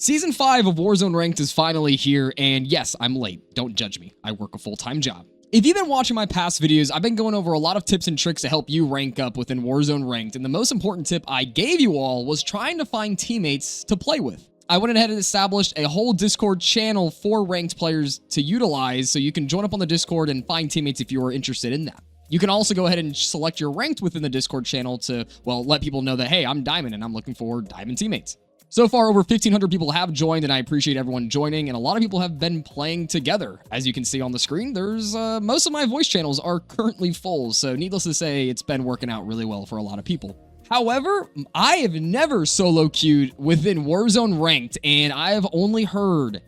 Season 5 of Warzone Ranked is finally here, and yes, I'm late. Don't judge me. I work a full-time job. If you've been watching my past videos, I've been going over a lot of tips and tricks to help you rank up within Warzone Ranked, and the most important tip I gave you all was trying to find teammates to play with. I went ahead and established a whole Discord channel for ranked players to utilize, so you can join up on the Discord and find teammates if you are interested in that. You can also go ahead and select your ranked within the Discord channel to, well, let people know that, hey, I'm Diamond and I'm looking for Diamond teammates. So far, over 1,500 people have joined, and I appreciate everyone joining, and a lot of people have been playing together. As you can see on the screen, there's most of my voice channels are currently full, so needless to say, it's been working out really well for a lot of people. However, I have never solo queued within Warzone Ranked, and I have only heard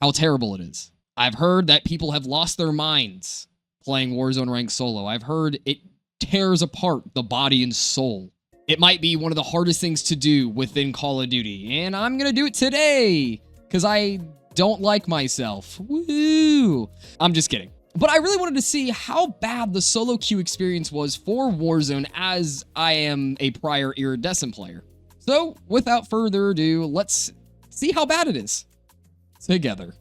how terrible it is. I've heard that people have lost their minds playing Warzone Ranked solo. I've heard it tears apart the body and soul. It might be one of the hardest things to do within Call of Duty, and I'm gonna do it today, because I don't like myself. Woo! I'm just kidding. But I really wanted to see how bad the solo queue experience was for Warzone, as I am a prior Iridescent player. So, without further ado, let's see how bad it is together.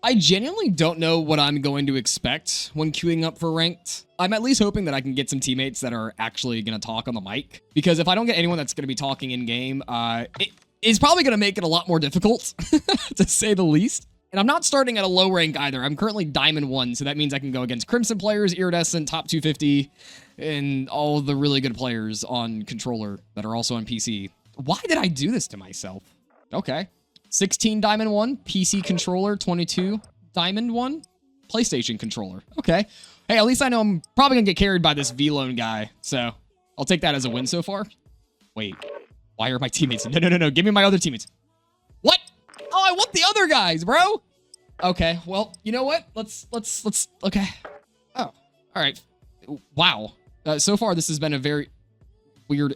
I genuinely don't know what I'm going to expect when queuing up for Ranked. I'm at least hoping that I can get some teammates that are actually going to talk on the mic, because if I don't get anyone that's going to be talking in-game, it is probably going to make it a lot more difficult, to say the least. And I'm not starting at a low rank either. I'm currently Diamond 1, so that means I can go against Crimson players, Iridescent, Top 250, and all the really good players on controller that are also on PC. Why did I do this to myself? Okay. 16 Diamond 1, PC controller, 22 Diamond 1, PlayStation controller. Okay. Hey, at least I know I'm probably gonna get carried by this V-Lone guy, so I'll take that as a win so far. Wait, why are my teammates? No, give me my other teammates. What? Oh, I want the other guys, bro. Okay, well, you know what? Let's, okay. Oh, all right. Wow. So far, this has been a very weird,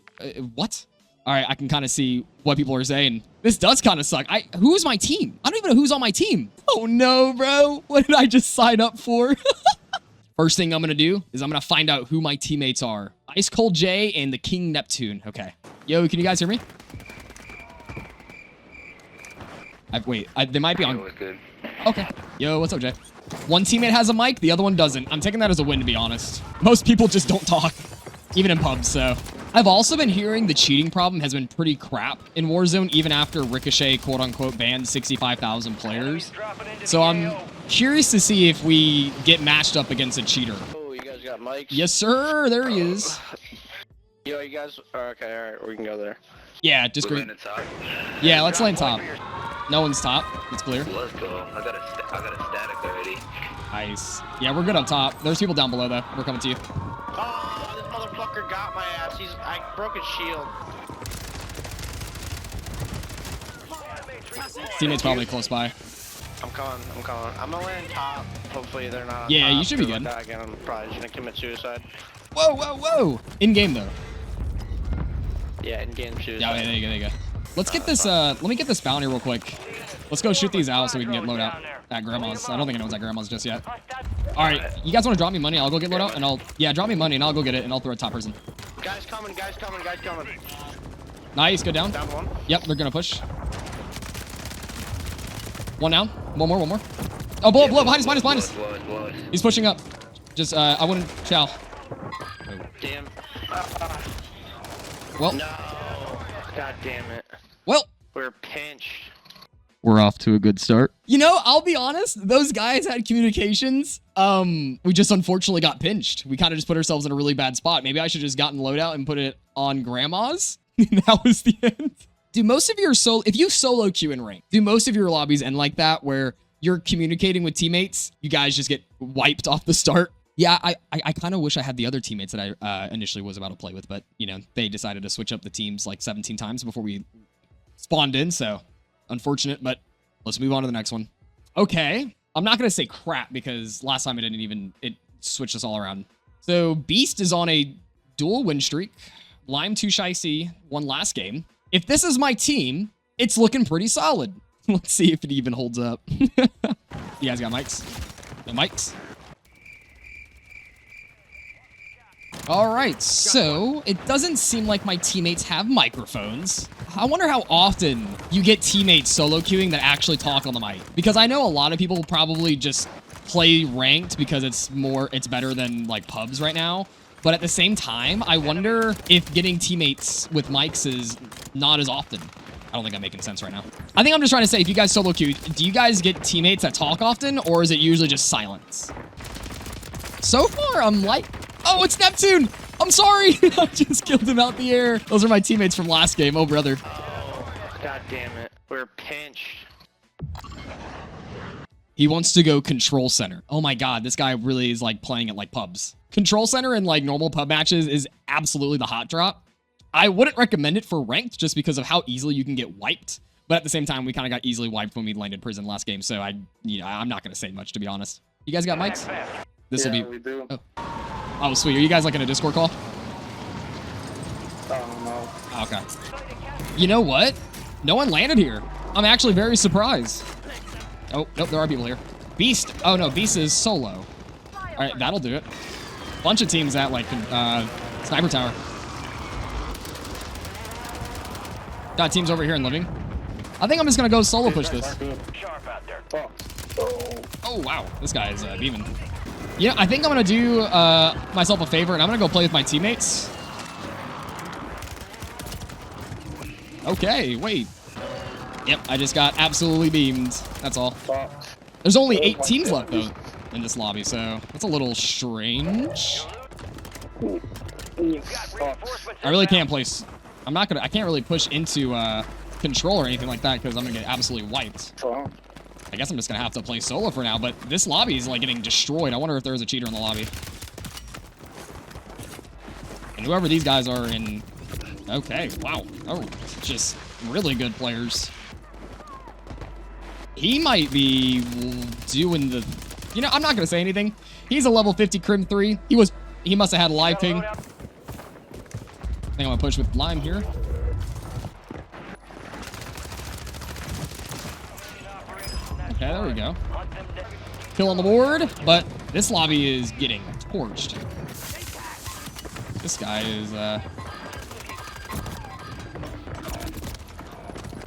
what? All right, I can kind of see what people are saying. This does kind of suck. Who's my team? I don't even know who's on my team. Oh no, bro. What did I just sign up for? First thing I'm going to do is I'm going to find out who my teammates are. Ice Cold J and the King Neptune. Okay. Yo, can you guys hear me? Wait, they might be on. Okay. Yo, what's up, Jay? One teammate has a mic, the other one doesn't. I'm taking that as a win, to be honest. Most people just don't talk, even in pubs, so. I've also been hearing the cheating problem has been pretty crap in Warzone, even after Ricochet, quote-unquote, banned 65,000 players. So I'm curious to see if we get matched up against a cheater. Oh, you guys got mics? Yes, sir. There he is. Yo, you guys... Okay, alright, we can go there. Yeah, just green. Yeah, let's lane top. No one's top. It's clear. Let's go. I got a static already. Nice. Yeah, we're good up top. There's people down below, though. We're coming to you. Oh, this motherfucker got my ass. I broke his shield. Teammate's probably close by. I'm coming. I'm gonna land top. Hopefully they're not on Yeah, top. you should be good. Again, I'm probably just gonna commit suicide. Whoa. In game, though. Yeah, in-game suicide. Yeah, there you go. Let's get this, let me get this bounty real quick. Let's go shoot these out so we can get loadout at Grandma's. I don't think anyone's at Grandma's just yet. All right, you guys want to drop me money? I'll go get loadout, and yeah, drop me money, and I'll go get it, and I'll throw a top person. Guys coming. Nice, go down. Down one. Yep, they're gonna push. One down. One more. Oh, blow up, behind us. He's pushing up. Just, I wouldn't, chow. Damn. Well. No. God damn it. Well. We're pinched. We're off to a good start. You know, I'll be honest, those guys had communications. We just unfortunately got pinched. We kind of just put ourselves in a really bad spot. Maybe I should just gotten loadout and put it on Grandma's. That was the end. Do most of your if you solo queue in rank, do most of your lobbies end like that, where you're communicating with teammates, you guys just get wiped off the start? Yeah, I kind of wish I had the other teammates that I initially was about to play with, but, you know, they decided to switch up the teams like 17 times before we spawned in, so unfortunate, but let's move on to the next one. Okay, I'm not going to say crap because last time it switched us all around. So Beast is on a dual win streak. Lime 2 Shy C won last game. If this is my team, it's looking pretty solid. Let's see if it even holds up. You guys got mics? No mics? All right, so it doesn't seem like my teammates have microphones. I wonder how often you get teammates solo queuing that actually talk on the mic. Because I know a lot of people probably just play ranked because it's better than like pubs right now. But at the same time, I wonder if getting teammates with mics is not as often. I don't think I'm making sense right now. I think I'm just trying to say, if you guys solo queue, do you guys get teammates that talk often, or is it usually just silence? So far, I'm like, oh, it's Neptune. I'm sorry. I just killed him out the air. Those are my teammates from last game. Oh, brother. Oh, god damn it. We're pinched. He wants to go control center. Oh my god, this guy really is like playing at like pubs. Control center in like normal pub matches is absolutely the hot drop. I wouldn't recommend it for ranked just because of how easily you can get wiped. But at the same time, we kind of got easily wiped when we landed prison last game. So I'm not going to say much, to be honest. You guys got mics? This will be. We do. Oh, sweet. Are you guys like in a Discord call? No. Okay. You know what? No one landed here. I'm actually very surprised. Oh, nope, there are people here. Beast. Oh, no, Beast is solo. All right, that'll do it. Bunch of teams at, like, Sniper Tower. Got teams over here in Living. I think I'm just going to go solo push this. Oh, wow. This guy is beaming. Yeah, I think I'm going to do myself a favor, and I'm going to go play with my teammates. Okay, wait. Yep, I just got absolutely beamed. That's all. There's only 8 teams left, though, in this lobby, so that's a little strange. I really can't place. I can't really push into control or anything like that because I'm going to get absolutely wiped. I guess I'm just going to have to play solo for now, but this lobby is, like, getting destroyed. I wonder if there's a cheater in the lobby. And whoever these guys are in... Okay, wow. Oh, just really good players. He might be doing the... You know, I'm not going to say anything. He's a level 50 Crim 3. He must have had a live ping. I think I'm going to push with Lime here. Okay, there we go. Kill on the board, but this lobby is getting torched. This guy is...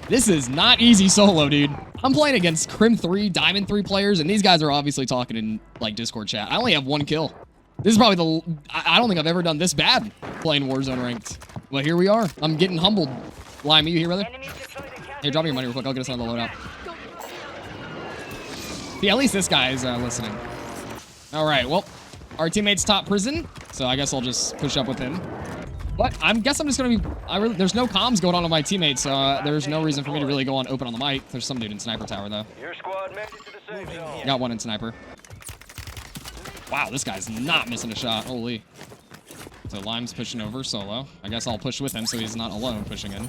This is not easy solo, dude. I'm playing against Crim 3, Diamond 3 players, and these guys are obviously talking in, like, Discord chat. I only have 1 kill. This is probably the... I don't think I've ever done this bad playing Warzone Ranked. But here we are. I'm getting humbled. Lime, are you here, brother? Here, drop me your money real quick. I'll get us on the loadout. Yeah, at least this guy is listening. All right, well, our teammate's top prison, so I guess I'll just push up with him. But I guess I'm just going to be... there's no comms going on with my teammates, so there's no reason for me to really go on open on the mic. There's some dude in Sniper Tower, though. Your squad made it to the safe zone. Got one in Sniper. Wow, this guy's not missing a shot. Holy. So Lime's pushing over solo. I guess I'll push with him so he's not alone pushing in.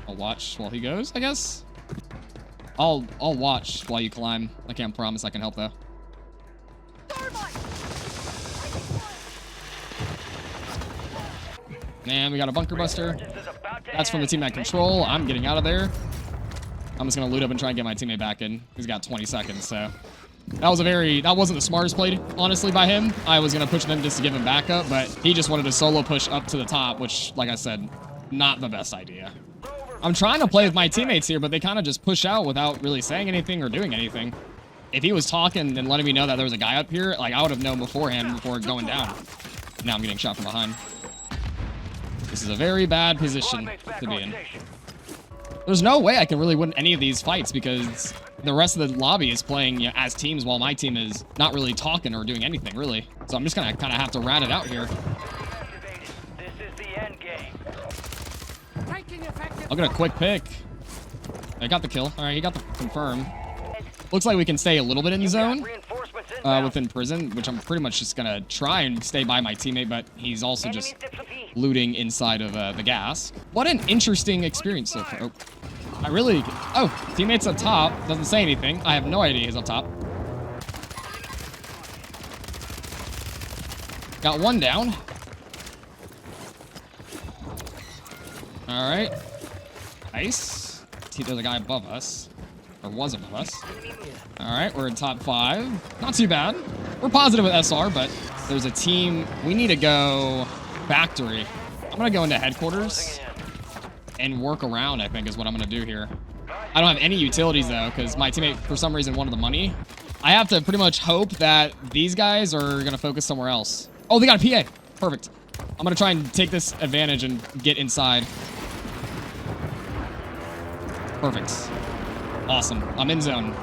I'll watch while he goes, I guess. I'll watch while you climb. I can't promise I can help, though. And we got a bunker buster. That's from the team at control. I'm getting out of there. I'm just going to loot up and try and get my teammate back in. He's got 20 seconds, so... That wasn't the smartest play, honestly, by him. I was going to push them just to give him backup, but he just wanted to solo push up to the top, which, like I said, not the best idea. I'm trying to play with my teammates here, but they kind of just push out without really saying anything or doing anything. If he was talking and letting me know that there was a guy up here, like, I would have known beforehand before going down. Now I'm getting shot from behind. This is a very bad position to be in. There's no way I can really win any of these fights because the rest of the lobby is playing, you know, as teams while my team is not really talking or doing anything, really. So I'm just going to kind of have to round it out here. This is the end game. I'll get a quick pick. I got the kill. All right, he got the confirm. Looks like we can stay a little bit in the zone within prison, which I'm pretty much just going to try and stay by my teammate, but he's also just looting inside of the gas. What an interesting experience so far. Oh, teammate's up top. Doesn't say anything. I have no idea he's up top. Got one down. All right. Nice. There's a guy above us. Or was above us. All right, we're in top 5. Not too bad. We're positive with SR, but there's a team. We need to go factory. I'm going to go into headquarters and work around, I think, is what I'm going to do here. I don't have any utilities, though, because my teammate, for some reason, wanted the money. I have to pretty much hope that these guys are going to focus somewhere else. Oh, they got a PA. Perfect. I'm going to try and take this advantage and get inside. Perfect. Awesome. I'm in zone.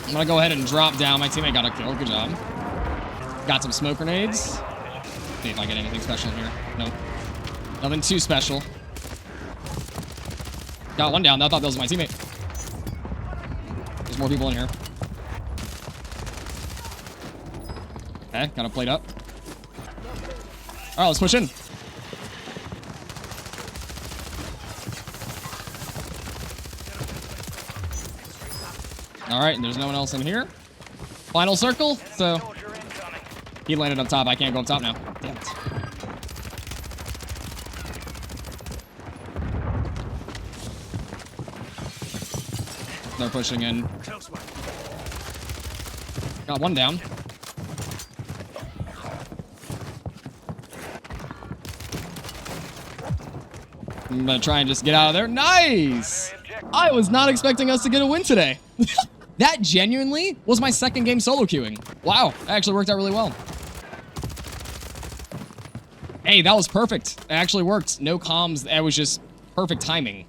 I'm going to go ahead and drop down. My teammate got a kill. Good job. Got some smoke grenades. See if I get anything special in here. Nope. Nothing too special. Got one down. I thought that was my teammate. There's more people in here. Okay, got a plate up. All right, let's push in. All right, and there's no one else in here. Final circle, so he landed up top. I can't go up top now. Damn it. They're pushing in. Got one down. I'm gonna try and just get out of there. Nice! I was not expecting us to get a win today. That genuinely was my second game solo queuing. Wow, that actually worked out really well. Hey, that was perfect. It actually worked. No comms. That was just perfect timing.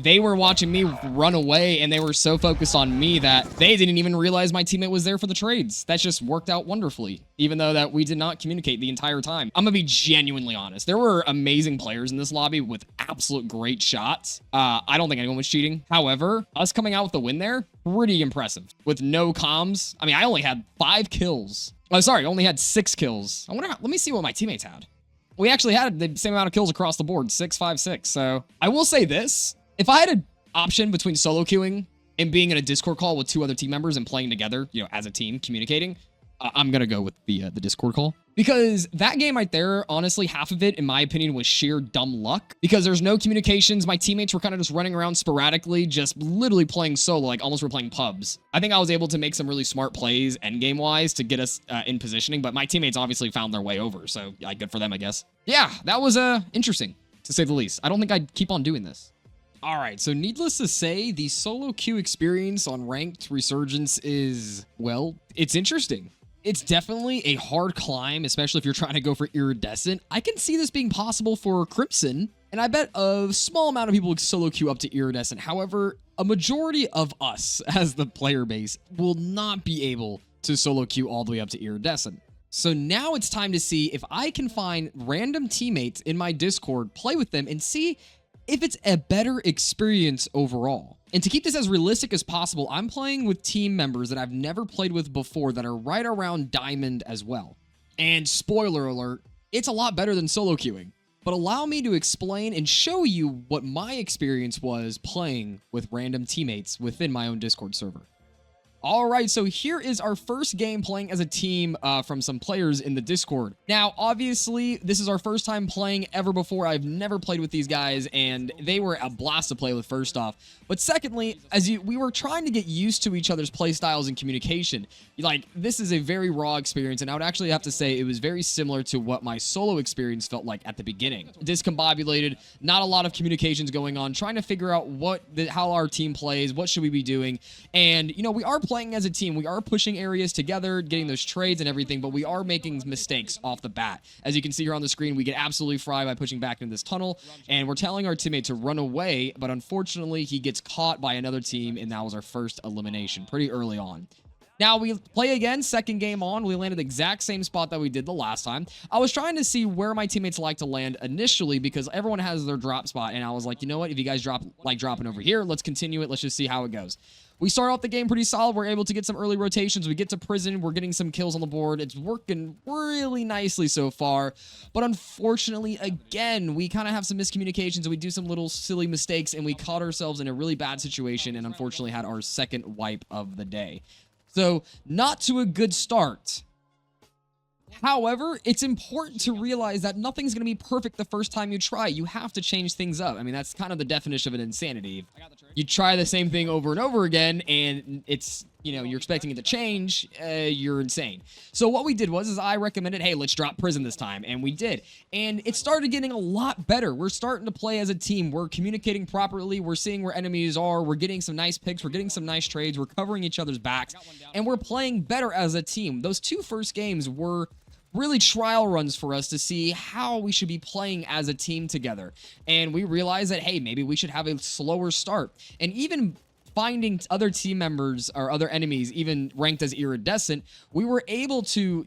They were watching me run away, and they were so focused on me that they didn't even realize my teammate was there for the trades. That just worked out wonderfully, even though that we did not communicate the entire time. I'm gonna be genuinely honest. There were amazing players in this lobby with absolute great shots. I don't think anyone was cheating. However, us coming out with the win there, pretty impressive. With no comms. I mean, I only had 5 kills. Oh, sorry, I only had 6 kills. I wonder how, let me see what my teammates had. We actually had the same amount of kills across the board, 6, 5, 6. So I will say this. If I had an option between solo queuing and being in a Discord call with 2 other team members and playing together, you know, as a team, communicating, I'm going to go with the Discord call. Because that game right there, honestly, half of it, in my opinion, was sheer dumb luck. Because there's no communications. My teammates were kind of just running around sporadically, just literally playing solo, like almost we're playing pubs. I think I was able to make some really smart plays endgame-wise to get us in positioning, but my teammates obviously found their way over, so yeah, good for them, I guess. Yeah, that was interesting, to say the least. I don't think I'd keep on doing this. All right, so needless to say, the solo queue experience on Ranked Resurgence is, well, it's interesting. It's definitely a hard climb, especially if you're trying to go for Iridescent. I can see this being possible for Crimson, and I bet a small amount of people would solo queue up to Iridescent. However, a majority of us, as the player base, will not be able to solo queue all the way up to Iridescent. So now it's time to see if I can find random teammates in my Discord, play with them, and see if it's a better experience overall. And to keep this as realistic as possible, I'm playing with team members that I've never played with before that are right around Diamond as well. And spoiler alert, it's a lot better than solo queuing. But allow me to explain and show you what my experience was playing with random teammates within my own Discord server. All right, so here is our first game playing as a team from some players in the Discord. Now, obviously, this is our first time playing ever before. I've never played with these guys, and they were a blast to play with, first off. But secondly, we were trying to get used to each other's play styles and communication. Like, this is a very raw experience, and I would actually have to say it was very similar to what my solo experience felt like at the beginning. Discombobulated, not a lot of communications going on, trying to figure out how our team plays, what should we be doing, and, you know, we are playing as a team. We are pushing areas together, getting those trades and everything, but we are making mistakes off the bat. As you can see here on the screen, we get absolutely fried by pushing back into this tunnel, and we're telling our teammate to run away, but unfortunately, he gets caught by another team, and that was our first elimination pretty early on. Now, we play again, second game on. We landed the exact same spot that we did the last time. I was trying to see where my teammates like to land initially because everyone has their drop spot, and I was like, you know what? If you guys like dropping over here, let's continue it. Let's just see how it goes. We start off the game pretty solid. We're able to get some early rotations. We get to prison. We're getting some kills on the board. It's working really nicely so far. But unfortunately, again, we kind of have some miscommunications, and we do some little silly mistakes, and we caught ourselves in a really bad situation and unfortunately had our second wipe of the day. So, not to a good start. However, it's important to realize that nothing's going to be perfect the first time you try. You have to change things up. I mean, that's kind of the definition of an insanity. You try the same thing over and over again, and it's, you're expecting it to change, you're insane. So what we did is I recommended, hey, let's drop prison this time, and we did. And it started getting a lot better. We're starting to play as a team. We're communicating properly. We're seeing where enemies are. We're getting some nice picks. We're getting some nice trades. We're covering each other's backs, and we're playing better as a team. Those 2 first games were really trial runs for us to see how we should be playing as a team together. And we realized that, hey, maybe we should have a slower start. And even finding other team members or other enemies, even ranked as iridescent, we were able to,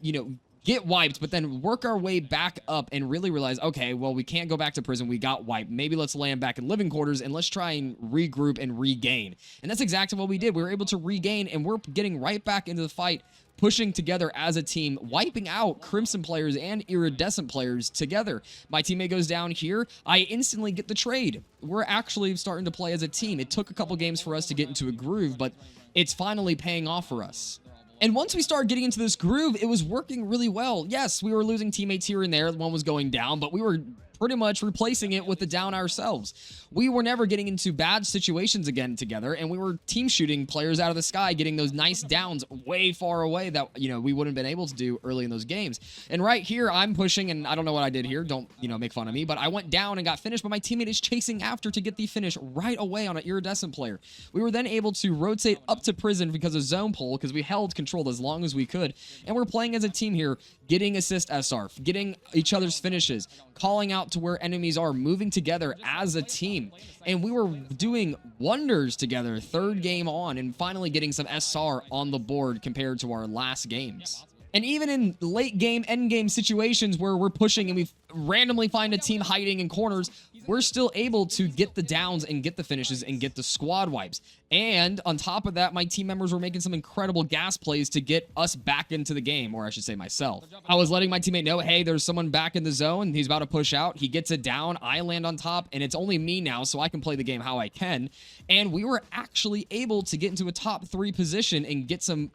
get wiped, but then work our way back up and really realize, okay, well, we can't go back to prison. We got wiped. Maybe let's land back in living quarters and let's try and regroup and regain. And that's exactly what we did. We were able to regain, and we're getting right back into the fight, pushing together as a team, wiping out Crimson players and Iridescent players together. My teammate goes down here. I instantly get the trade. We're actually starting to play as a team. It took a couple games for us to get into a groove, but it's finally paying off for us. And once we started getting into this groove, it was working really well. Yes, we were losing teammates here and there. One was going down, but we were pretty much replacing it with the down ourselves. We were never getting into bad situations again together, and we were team shooting players out of the sky, getting those nice downs way far away that, we wouldn't have been able to do early in those games. And right here, I'm pushing, and I don't know what I did here. Don't, make fun of me, but I went down and got finished, but my teammate is chasing after to get the finish right away on an Iridescent player. We were then able to rotate up to prison because of zone pull, because we held control as long as we could, and we're playing as a team here, getting assist SR, getting each other's finishes, calling out to where enemies are, moving together as a team. And we were doing wonders together, 3rd game on, and finally getting some SR on the board compared to our last games. And even in late game, end game situations where we're pushing and we randomly find a team hiding in corners, we're still able to get the downs and get the finishes and get the squad wipes. And on top of that, my team members were making some incredible gas plays to get us back into the game, or I should say myself. I was letting my teammate know, hey, there's someone back in the zone. He's about to push out. He gets it down. I land on top, and it's only me now, so I can play the game how I can. And we were actually able to get into a top 3 position and get some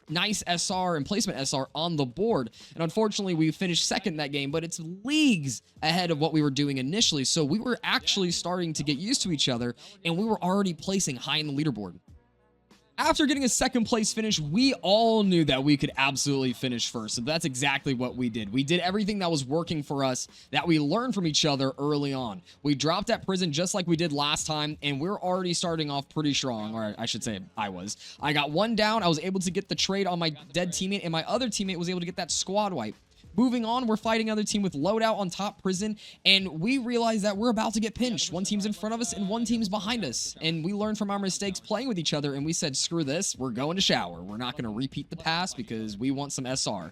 nice SR and placement SR on the board. And unfortunately, we finished second that game, but it's leagues ahead of what we were doing initially. So we were actually starting to get used to each other, and we were already placing high in the leaderboard. After getting a 2nd place finish, we all knew that we could absolutely finish first. So that's exactly what we did. We did everything that was working for us, that we learned from each other early on. We dropped at prison just like we did last time, and we're already starting off pretty strong, or I should say I was. I got 1 down. I was able to get the trade on my dead teammate, and my other teammate was able to get that squad wipe. Moving on, we're fighting another team with loadout on top prison, and we realize that we're about to get pinched. One team's in front of us, and one team's behind us. And we learned from our mistakes playing with each other, and we said, screw this, we're going to shower. We're not going to repeat the pass because we want some SR.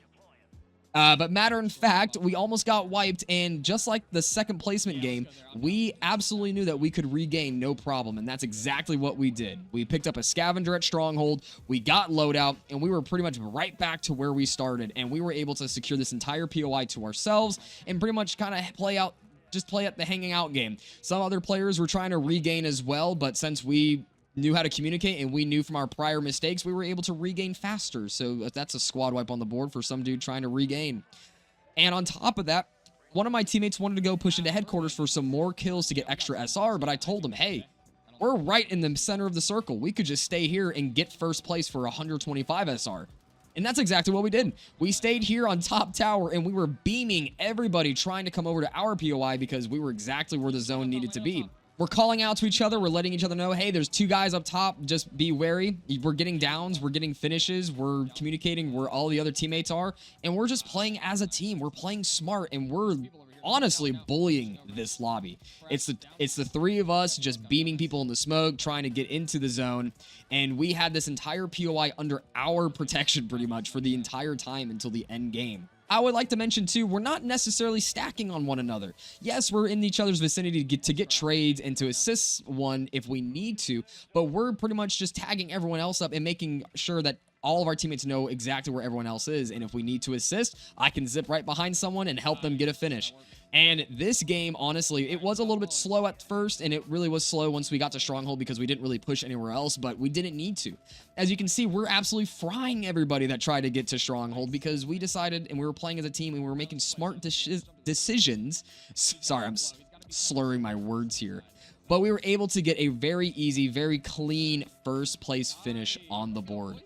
But matter in fact, we almost got wiped, and just like the 2nd placement game, we absolutely knew that we could regain no problem, and that's exactly what we did. We picked up a scavenger at Stronghold, we got loadout, and we were pretty much right back to where we started, and we were able to secure this entire POI to ourselves and pretty much kind of play at the hanging out game. Some other players were trying to regain as well, but since we knew how to communicate and we knew from our prior mistakes, we were able to regain faster. So that's a squad wipe on the board for some dude trying to regain. And on top of that, one of my teammates wanted to go push into headquarters for some more kills to get extra SR, but I told him, hey, we're right in the center of the circle. We could just stay here and get 1st place for 125 SR. And that's exactly what we did. We stayed here on top tower, and we were beaming everybody trying to come over to our POI because we were exactly where the zone needed to be. We're calling out to each other. We're letting each other know, hey, there's 2 guys up top. Just be wary. We're getting downs. We're getting finishes. We're communicating where all the other teammates are. And we're just playing as a team. We're playing smart, and we're honestly bullying this lobby. It's the 3 of us just beaming people in the smoke, trying to get into the zone. And we had this entire POI under our protection pretty much for the entire time until the end game. I would like to mention, too, we're not necessarily stacking on one another. Yes, we're in each other's vicinity to get trades and to assist one if we need to, but we're pretty much just tagging everyone else up and making sure that all of our teammates know exactly where everyone else is, and if we need to assist, I can zip right behind someone and help them get a finish. And this game, honestly, it was a little bit slow at first, and it really was slow once we got to Stronghold because we didn't really push anywhere else, but we didn't need to. As you can see, we're absolutely frying everybody that tried to get to Stronghold because we decided, and we were playing as a team, and we were making smart decisions. Sorry, I'm slurring my words here. But we were able to get a very easy, very clean first place finish on the board.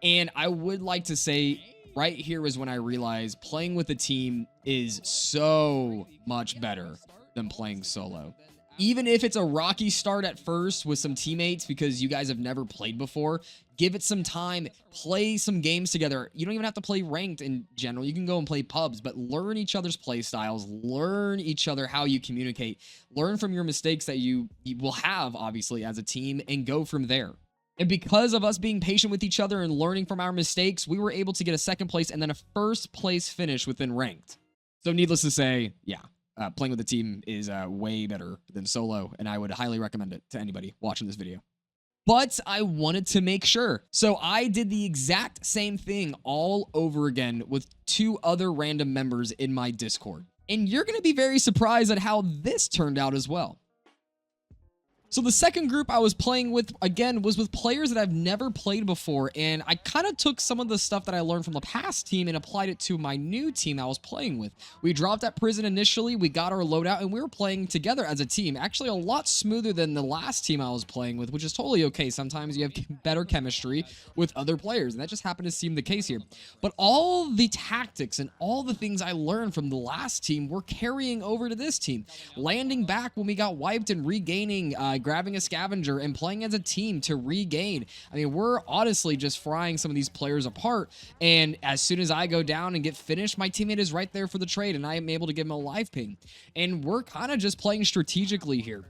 And I would like to say, right here is when I realized playing with a team is so much better than playing solo. Even if it's a rocky start at first with some teammates because you guys have never played before, give it some time, play some games together. You don't even have to play ranked in general. You can go and play pubs, but learn each other's play styles, learn each other how you communicate, learn from your mistakes that you will have, obviously, as a team, and go from there. And because of us being patient with each other and learning from our mistakes, we were able to get a second place and then a first place finish within ranked. So needless to say, yeah, playing with a team is way better than solo, and I would highly recommend it to anybody watching this video. But I wanted to make sure. So I did the exact same thing all over again with 2 other random members in my Discord. And you're going to be very surprised at how this turned out as well. So the second group I was playing with, again, was with players that I've never played before, and I kind of took some of the stuff that I learned from the past team and applied it to my new team I was playing with. We dropped at prison initially, we got our loadout, and we were playing together as a team. Actually, a lot smoother than the last team I was playing with, which is totally okay. Sometimes you have better chemistry with other players, and that just happened to seem the case here. But all the tactics and all the things I learned from the last team were carrying over to this team. Landing back when we got wiped and regaining, grabbing a scavenger and playing as a team to regain. I mean, we're honestly just frying some of these players apart, and as soon as I go down and get finished, my teammate is right there for the trade, and I am able to give him a life ping. And we're kind of just playing strategically here.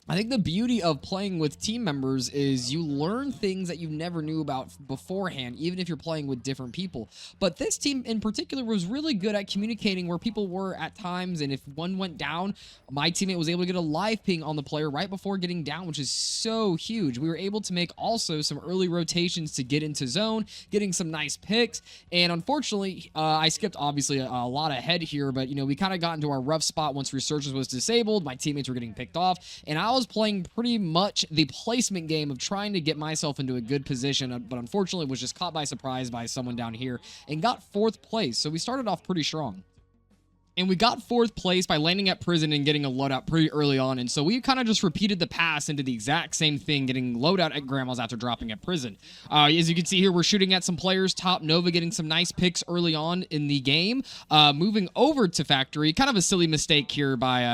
I think the beauty of playing with team members is you learn things that you never knew about beforehand, even if you're playing with different people. But this team in particular was really good at communicating where people were at times, and if one went down, my teammate was able to get a live ping on the player right before getting down, which is so huge. We were able to make also some early rotations to get into zone, getting some nice picks, and unfortunately, I skipped obviously a lot ahead here, but you know, we kind of got into our rough spot once Resurgence was disabled. My teammates were getting picked off, and I was playing pretty much the placement game of trying to get myself into a good position, but unfortunately was just caught by surprise by someone down here and got 4th place. So we started off pretty strong. And we got 4th place by landing at prison and getting a loadout pretty early on. And so we kind of just repeated the pass into the exact same thing, getting loadout at Grandma's after dropping at prison. As you can see here, we're shooting at some players. Top Nova getting some nice picks early on in the game. Moving over to factory, kind of a silly mistake here by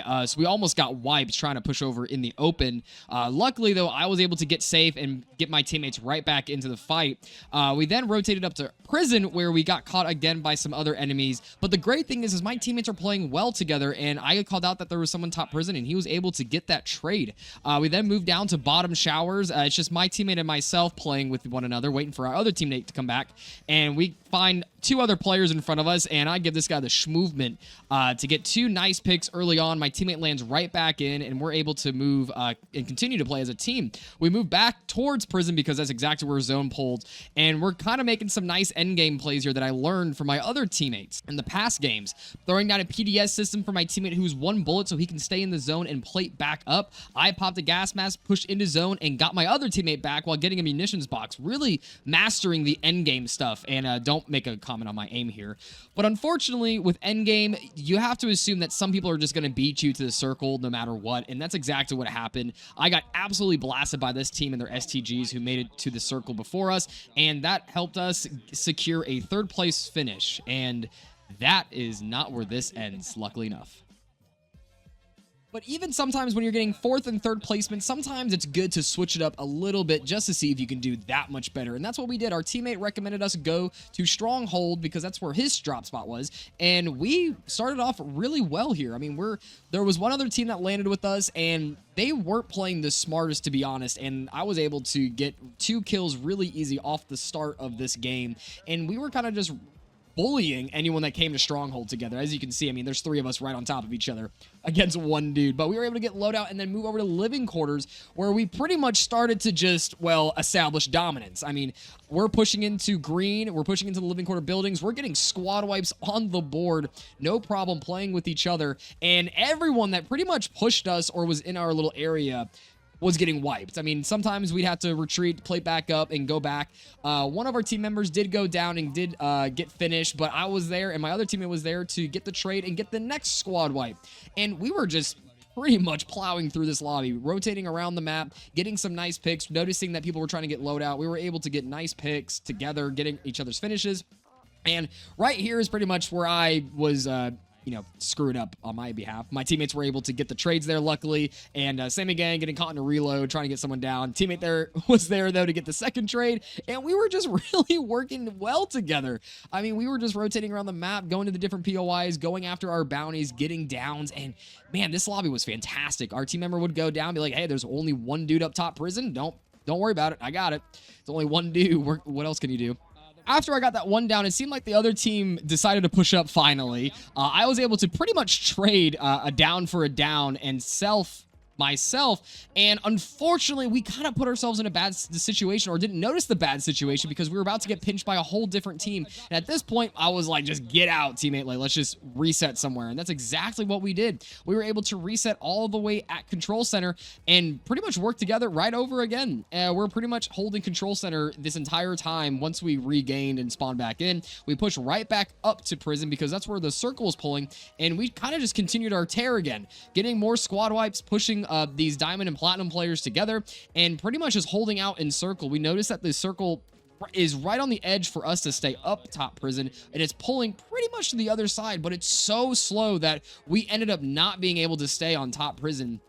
us. We almost got wiped trying to push over in the open. Luckily, though, I was able to get safe and get my teammates right back into the fight. We then rotated up to prison where we got caught again by some other enemies. But the great thing is my teammates are playing well together, and I called out that there was someone top prison, and he was able to get that trade. We then moved down to bottom showers. It's just my teammate and myself playing with one another, waiting for our other teammate to come back, and we find 2 other players in front of us, and I give this guy the schmovement to get 2 nice picks early on. My teammate lands right back in, and we're able to move and continue to play as a team. We move back towards prison because that's exactly where zone pulled, and we're kind of making some nice endgame plays here that I learned from my other teammates in the past games. Throwing down a PDS system for my teammate who's 1 bullet so he can stay in the zone and plate back up. I popped a gas mask, pushed into zone, and got my other teammate back while getting a munitions box. Really mastering the endgame stuff, and don't make a comment on my aim here. But unfortunately, with endgame, you have to assume that some people are just going to beat you to the circle no matter what, and that's exactly what happened. I got absolutely blasted by this team and their STGs who made it to the circle before us, and that helped us secure a 3rd place finish, and that is not where this ends, luckily enough. But even sometimes when you're getting 4th and 3rd placement, sometimes it's good to switch it up a little bit just to see if you can do that much better. And that's what we did. Our teammate recommended us go to Stronghold because that's where his drop spot was. And we started off really well here. I mean, there was one other team that landed with us, and they weren't playing the smartest, to be honest. And I was able to get 2 kills really easy off the start of this game. And we were kind of just bullying anyone that came to Stronghold together. As you can see, I mean, there's 3 of us right on top of each other against 1 dude. But we were able to get loadout and then move over to living quarters, where we pretty much started to just, well, establish dominance. I mean, we're pushing into green. We're pushing into the living quarter buildings. We're getting squad wipes on the board. No problem playing with each other. And everyone that pretty much pushed us or was in our little area was getting wiped. I mean, sometimes we'd have to retreat, play back up, and go back. One of our team members did go down and did get finished, but I was there, and my other teammate was there to get the trade and get the next squad wipe. And we were just pretty much plowing through this lobby, rotating around the map, getting some nice picks, noticing that people were trying to get loadout. We were able to get nice picks together, getting each other's finishes. And right here is pretty much where I was screwed up on my behalf. My teammates were able to get the trades there, luckily, and same again, getting caught in a reload, trying to get someone down. Teammate there was there, though, to get the second trade, and we were just really working well together. I mean, we were just rotating around the map, going to the different POIs, going after our bounties, getting downs, and man, this lobby was fantastic. Our team member would go down, be like, hey, there's only 1 dude up top prison. Don't worry about it. I got it. It's only 1 dude. What else can you do? After I got that 1 down, it seemed like the other team decided to push up finally. I was able to pretty much trade a down for a down and myself, and unfortunately we kind of put ourselves in a bad situation, or didn't notice the bad situation, because we were about to get pinched by a whole different team. And at this point I was like, just get out, teammate, like let's just reset somewhere. And that's exactly what we did. We were able to reset all the way at control center and pretty much work together right over again. We're pretty much holding control center this entire time. Once we regained and spawned back in, we pushed right back up to prison, because that's where the circle was pulling, and we kind of just continued our tear again, getting more squad wipes, pushing these diamond and platinum players together, and pretty much just holding out in circle. We noticed that the circle is right on the edge for us to stay up top prison, and it's pulling pretty much to the other side, but it's so slow that we ended up not being able to stay on top prison,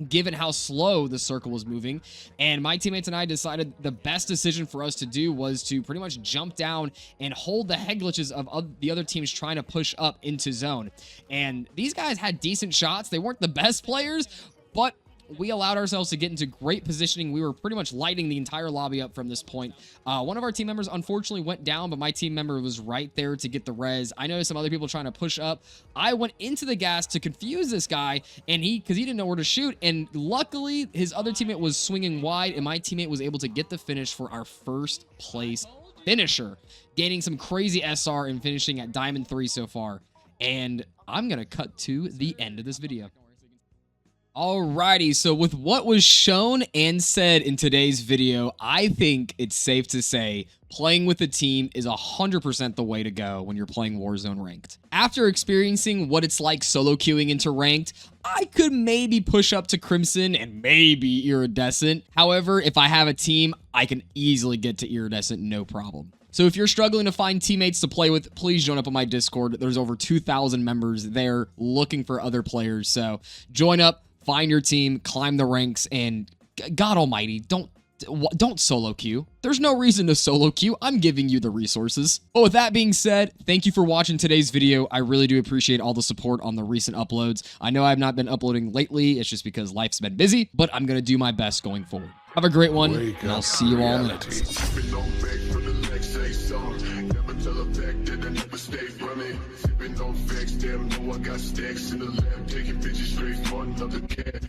given how slow the circle was moving. And my teammates and I decided the best decision for us to do was to pretty much jump down and hold the head glitches of the other teams trying to push up into zone. And these guys had decent shots. They weren't the best players, but we allowed ourselves to get into great positioning. We were pretty much lighting the entire lobby up from this point. One of our team members unfortunately went down, but my team member was right there to get the res. I noticed some other people trying to push up. I went into the gas to confuse this guy, and because he didn't know where to shoot, and luckily his other teammate was swinging wide, and my teammate was able to get the finish for our first place finisher, gaining some crazy SR and finishing at Diamond 3 so far. And I'm gonna cut to the end of this video. Alrighty, so with what was shown and said in today's video, I think it's safe to say playing with a team is 100% the way to go when you're playing Warzone Ranked. After experiencing what it's like solo queuing into Ranked, I could maybe push up to Crimson and maybe Iridescent. However, if I have a team, I can easily get to Iridescent, no problem. So if you're struggling to find teammates to play with, please join up on my Discord. There's over 2,000 members there looking for other players. So join up, find your team, climb the ranks, and God almighty, don't solo queue. There's no reason to solo queue. I'm giving you the resources. But with that being said, thank you for watching today's video. I really do appreciate all the support on the recent uploads. I know I've not been uploading lately. It's just because life's been busy, but I'm going to do my best going forward. Have a great one, and I'll see you all in the next. I got stacks in the lab, taking bitches straight for another cat.